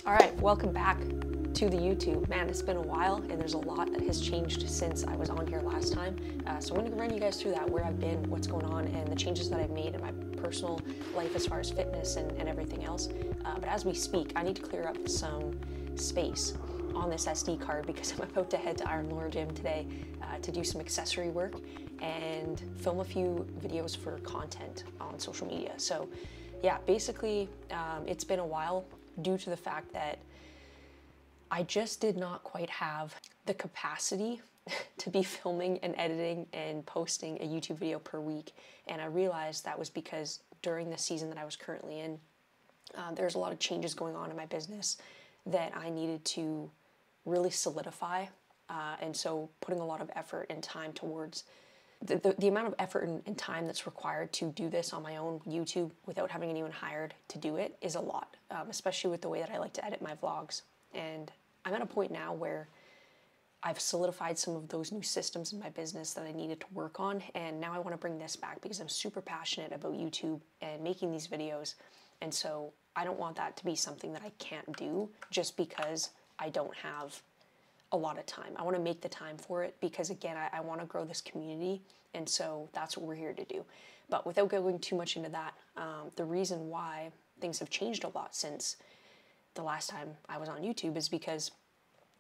All right, welcome back to the YouTube. Man, it's been a while and there's a lot that has changed since I was on here last time. So I'm gonna run you guys through that, where I've been, what's going on, and the changes that I've made in my personal life as far as fitness and everything else. But as we speak, I need to clear up some space on this SD card because I'm about to head to Iron Laura Gym today to do some accessory work and film a few videos for content on social media. So yeah, basically it's been a while due to the fact that I just did not quite have the capacity to be filming and editing and posting a YouTube video per week. And I realized that was because during the season that I was currently in, there's a lot of changes going on in my business that I needed to really solidify. And so putting a lot of effort and time towards the amount of effort and time that's required to do this on my own YouTube without having anyone hired to do it is a lot, especially with the way that I like to edit my vlogs. And I'm at a point now where I've solidified some of those new systems in my business that I needed to work on, and now I want to bring this back because I'm super passionate about YouTube and making these videos, and so I don't want that to be something that I can't do just because I don't have a lot of time. I want to make the time for it because, again, I want to grow this community, and so that's what we're here to do. But without going too much into that, the reason why things have changed a lot since the last time I was on YouTube is because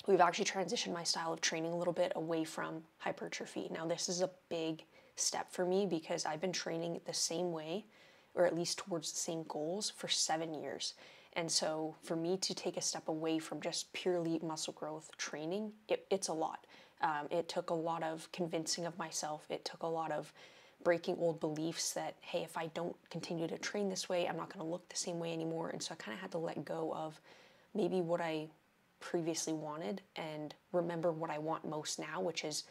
we've actually transitioned my style of training a little bit away from hypertrophy. Now, this is a big step for me because I've been training the same way, or at least towards the same goals, for 7 years. And so for me to take a step away from just purely muscle growth training, it's a lot. It took a lot of convincing of myself. It took a lot of breaking old beliefs that, hey, if I don't continue to train this way, I'm not going to look the same way anymore. And so I kind of had to let go of maybe what I previously wanted and remember what I want most now, which is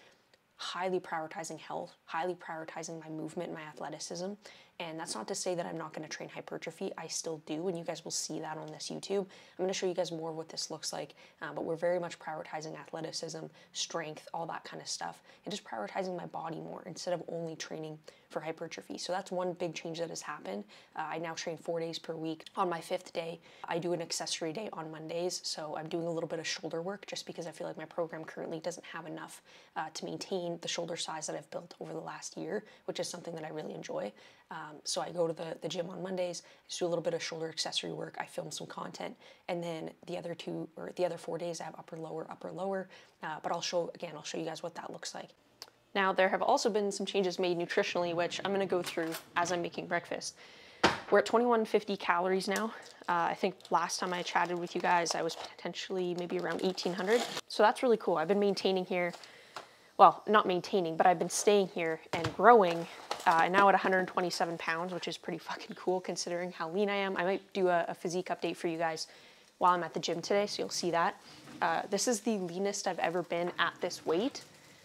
highly prioritizing health, highly prioritizing my movement, my athleticism. And that's not to say that I'm not going to train hypertrophy. I still do, and you guys will see that on this YouTube. I'm going to show you guys more of what this looks like, but we're very much prioritizing athleticism, strength, all that kind of stuff, and just prioritizing my body more instead of only training for hypertrophy. So that's one big change that has happened. I now train 4 days per week. On my 5th day, I do an accessory day on Mondays, so I'm doing a little bit of shoulder work just because I feel like my program currently doesn't have enough to maintain the shoulder size that I've built over the last year, which is something that I really enjoy. So I go to the gym on Mondays, just do a little bit of shoulder accessory work, I film some content, and then the other 4 days I have upper lower, but I'll show you guys what that looks like. Now, there have also been some changes made nutritionally, which I'm going to go through as I'm making breakfast. We're at 2150 calories now. I think last time I chatted with you guys, I was potentially maybe around 1800. So that's really cool. I've been maintaining here, well, not maintaining, but I've been staying here and growing, and now at 127 pounds, which is pretty fucking cool considering how lean I am. I might do a physique update for you guys while I'm at the gym today, so you'll see that. This is the leanest I've ever been at this weight.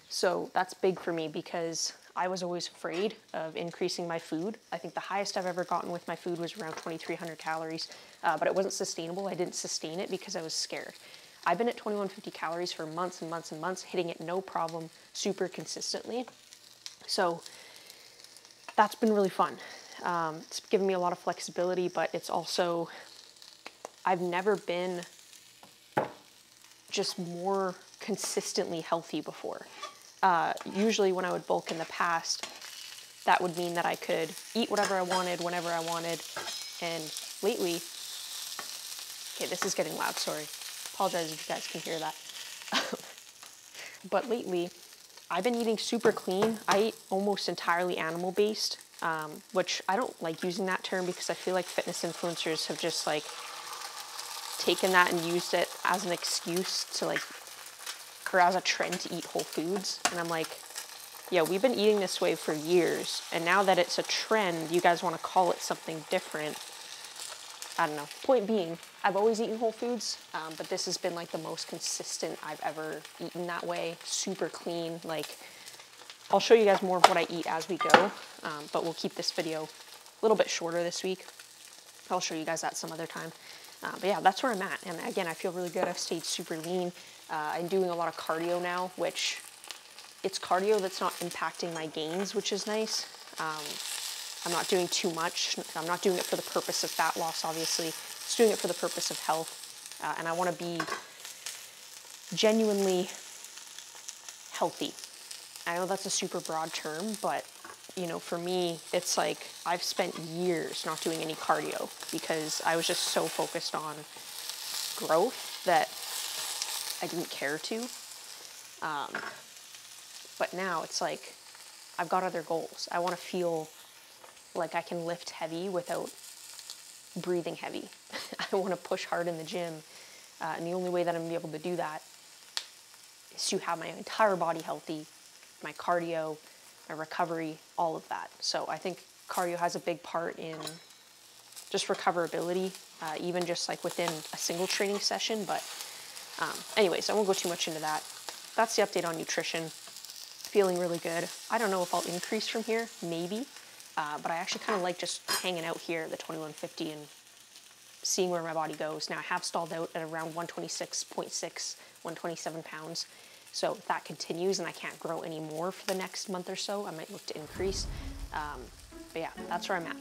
So that's big for me because I was always afraid of increasing my food. I think the highest I've ever gotten with my food was around 2,300 calories, but it wasn't sustainable. I didn't sustain it because I was scared. I've been at 2150 calories for months and months and months, hitting it no problem, super consistently. So that's been really fun. It's given me a lot of flexibility, but it's also, I've never been just more consistently healthy before. Usually when I would bulk in the past, that would mean that I could eat whatever I wanted, whenever I wanted, and lately, okay, this is getting loud, sorry. Apologize if you guys can hear that. But lately, I've been eating super clean. I eat almost entirely animal-based, which I don't like using that term because I feel like fitness influencers have just like taken that and used it as an excuse to like, or as a trend to eat whole foods. And I'm like, yeah, we've been eating this way for years. And now that it's a trend, you guys want to call it something different. I don't know. Point being, I've always eaten whole foods, but this has been like the most consistent I've ever eaten that way. Super clean. Like, I'll show you guys more of what I eat as we go, but we'll keep this video a little bit shorter this week. I'll show you guys that some other time. But yeah, that's where I'm at. And again, I feel really good. I've stayed super lean. I'm doing a lot of cardio now, which it's cardio that's not impacting my gains, which is nice. I'm not doing too much. I'm not doing it for the purpose of fat loss, obviously. Just doing it for the purpose of health. and I want to be genuinely healthy. I know that's a super broad term, but you know, for me, it's like I've spent years not doing any cardio because I was just so focused on growth that I didn't care to. But now it's like I've got other goals. I want to feel like I can lift heavy without breathing heavy. I want to push hard in the gym. And the only way that I'm going to be able to do that is to have my entire body healthy, my cardio, my recovery, all of that. So I think cardio has a big part in just recoverability, even just like within a single training session. But anyways, I won't go too much into that. That's the update on nutrition. Feeling really good. I don't know if I'll increase from here, maybe, but I actually kind of like just hanging out here at the 2150 and seeing where my body goes. Now I have stalled out at around 126.6, 127 pounds. So if that continues and I can't grow any more for the next month or so, I might look to increase. But yeah, that's where I'm at.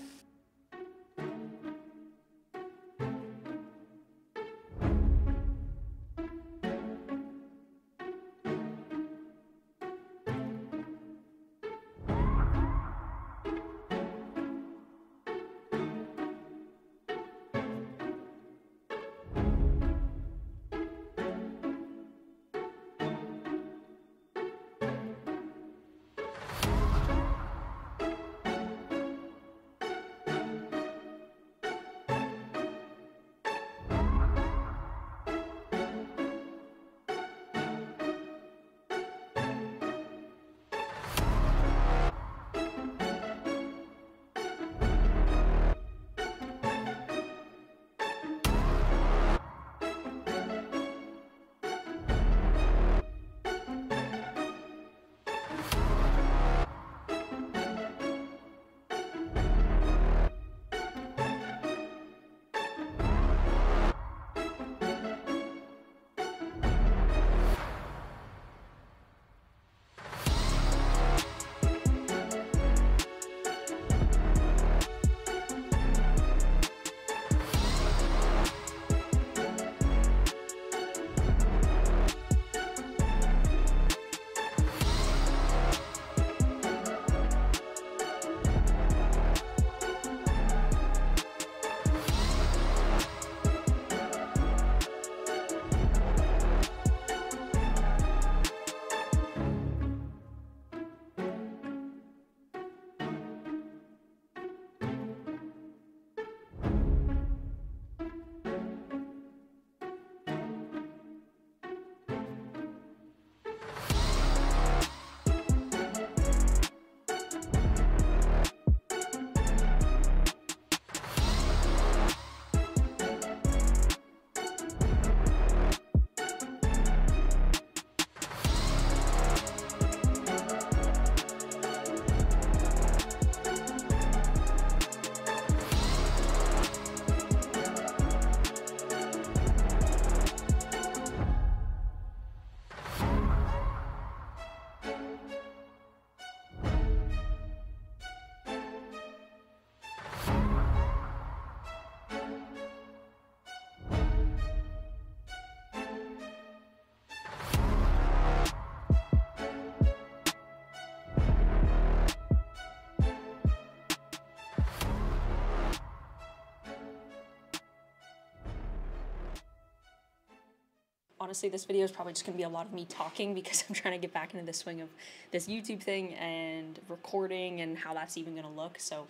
Honestly, this video is probably just going to be a lot of me talking because I'm trying to get back into the swing of this YouTube thing and recording and how that's even going to look. So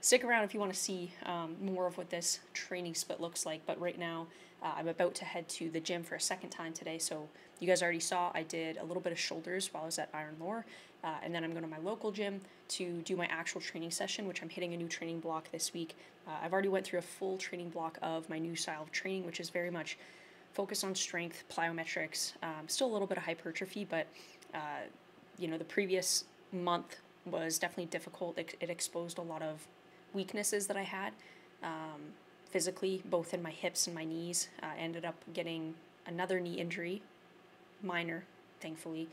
stick around if you want to see more of what this training split looks like. But right now, I'm about to head to the gym for a second time today. So you guys already saw I did a little bit of shoulders while I was at Iron Lore. And then I'm going to my local gym to do my actual training session, which I'm hitting a new training block this week. I've already went through a full training block of my new style of training, which is very much focus on strength, plyometrics, still a little bit of hypertrophy, but you know, the previous month was definitely difficult. It exposed a lot of weaknesses that I had physically, both in my hips and my knees. I ended up getting another knee injury, minor, thankfully,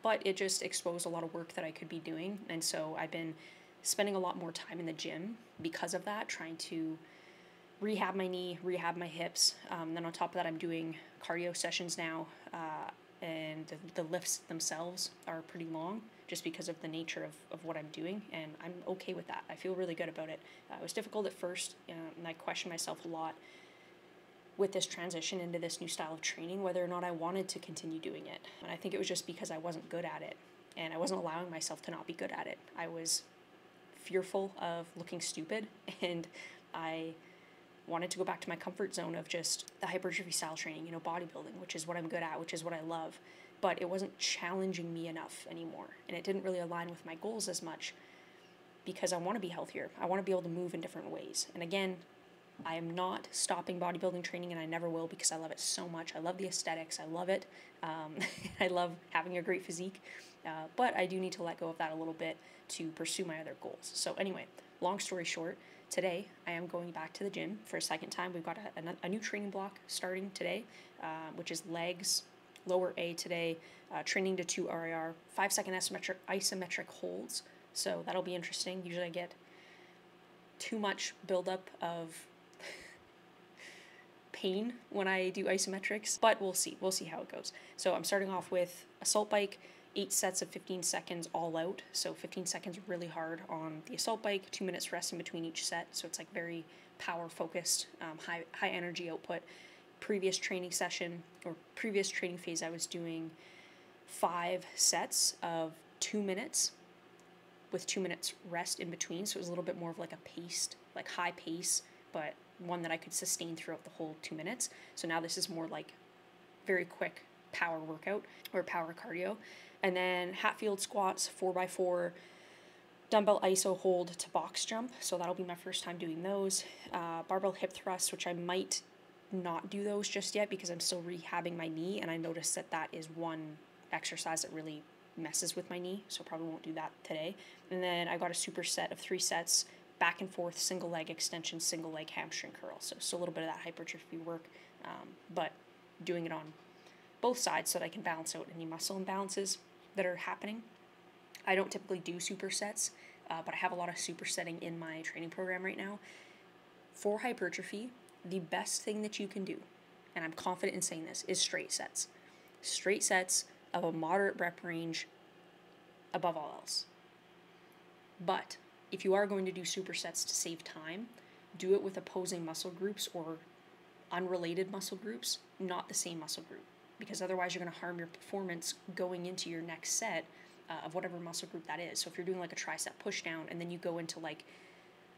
but it just exposed a lot of work that I could be doing, and so I've been spending a lot more time in the gym because of that, trying to rehab my knee, rehab my hips. Then on top of that, I'm doing cardio sessions now, and the lifts themselves are pretty long just because of the nature of what I'm doing, and I'm okay with that. I feel really good about it. It was difficult at first, and I questioned myself a lot with this transition into this new style of training, whether or not I wanted to continue doing it. And I think it was just because I wasn't good at it, and I wasn't allowing myself to not be good at it. I was fearful of looking stupid, and I wanted to go back to my comfort zone of just the hypertrophy style training, you know, bodybuilding, which is what I'm good at, which is what I love. But it wasn't challenging me enough anymore, and it didn't really align with my goals as much because I want to be healthier. I want to be able to move in different ways. And again, I am not stopping bodybuilding training, and I never will, because I love it so much. I love the aesthetics. I love it. I love having a great physique, but I do need to let go of that a little bit to pursue my other goals. So anyway, long story short, today I am going back to the gym for a second time. We've got a new training block starting today, which is legs, lower A today, training to 2 RIR, 5-second isometric holds. So that'll be interesting. Usually I get too much buildup of pain when I do isometrics, but we'll see how it goes. So I'm starting off with assault bike, 8 sets of 15 seconds all out. So 15 seconds really hard on the assault bike, 2 minutes rest in between each set. So it's like very power focused, high energy output. Previous training session or previous training phase, I was doing 5 sets of 2 minutes with 2 minutes rest in between. So it was a little bit more of like a paced, like high pace, but one that I could sustain throughout the whole 2 minutes. So now this is more like very quick power workout or power cardio. And then Hatfield squats, 4x4, dumbbell iso hold to box jump. So that'll be my first time doing those. Barbell hip thrusts, which I might not do those just yet because I'm still rehabbing my knee, and I noticed that is one exercise that really messes with my knee, so probably won't do that today. And then I got a super set of 3 sets, back and forth, single leg extension, single leg hamstring curl. So a little bit of that hypertrophy work, but doing it on both sides so that I can balance out any muscle imbalances that are happening. I don't typically do supersets, but I have a lot of supersetting in my training program right now. For hypertrophy, the best thing that you can do, and I'm confident in saying this, is straight sets. Straight sets of a moderate rep range above all else. But if you are going to do supersets to save time, do it with opposing muscle groups or unrelated muscle groups, not the same muscle group, because otherwise you're going to harm your performance going into your next set of whatever muscle group that is. So if you're doing like a tricep push down and then you go into like,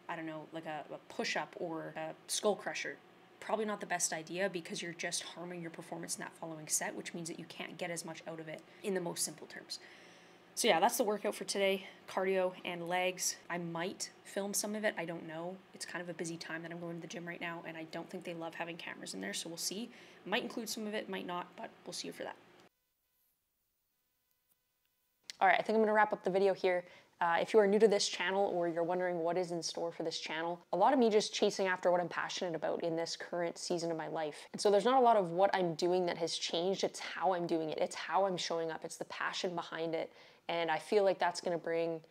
I don't know, like a push-up or a skull crusher, probably not the best idea because you're just harming your performance in that following set, which means that you can't get as much out of it in the most simple terms. So yeah, that's the workout for today, cardio and legs. I might film some of it, I don't know. It's kind of a busy time that I'm going to the gym right now, and I don't think they love having cameras in there, so we'll see. Might include some of it, might not, but we'll see you for that. All right, I think I'm gonna wrap up the video here. If you are new to this channel or you're wondering what is in store for this channel, a lot of me just chasing after what I'm passionate about in this current season of my life. And so there's not a lot of what I'm doing that has changed, it's how I'm doing it, it's how I'm showing up, it's the passion behind it. And I feel like that's gonna bring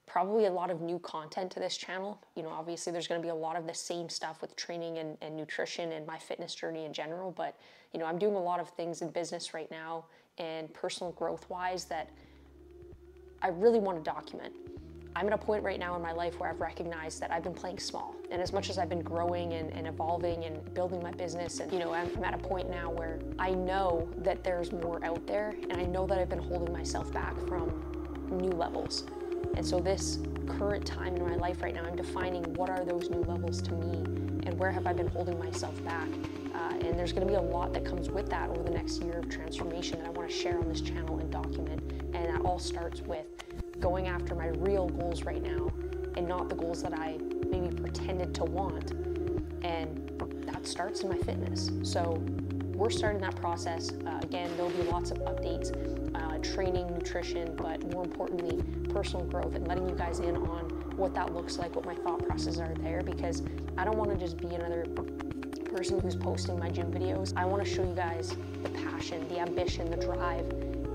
probably a lot of new content to this channel. You know, obviously there's gonna be a lot of the same stuff with training and nutrition and my fitness journey in general, but you know, I'm doing a lot of things in business right now and personal growth wise that I really want to document. I'm at a point right now in my life where I've recognized that I've been playing small. And as much as I've been growing and evolving and building my business, and you know, I'm at a point now where I know that there's more out there, and I know that I've been holding myself back from new levels. And so this current time in my life right now, I'm defining what are those new levels to me and where have I been holding myself back. And there's gonna be a lot that comes with that over the next year of transformation that I wanna share on this channel and document. And that all starts with going after my real goals right now and not the goals that I maybe pretended to want. And that starts in my fitness. So we're starting that process. Again, there'll be lots of updates, training, nutrition, but more importantly, personal growth and letting you guys in on what that looks like, what my thought processes are there, because I don't want to just be another person who's posting my gym videos. I want to show you guys the passion, the ambition, the drive,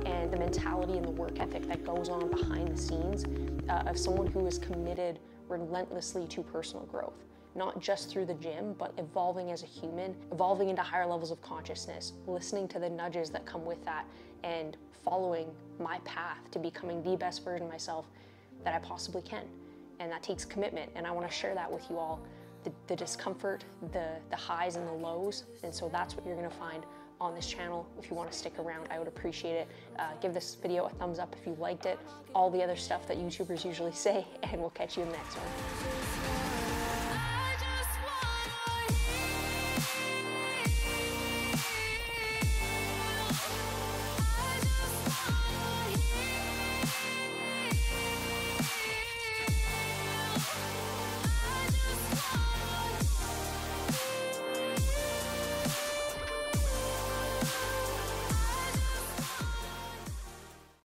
and the mentality and the work ethic that goes on behind the scenes of someone who is committed relentlessly to personal growth. not just through the gym, but evolving as a human, evolving into higher levels of consciousness, listening to the nudges that come with that, and following my path to becoming the best version of myself that I possibly can. And that takes commitment, and I want to share that with you all. The discomfort, the highs and the lows, and so that's what you're going to find on this channel. If you want to stick around, I would appreciate it. Give this video a thumbs up if you liked it, all the other stuff that YouTubers usually say, and we'll catch you in the next one.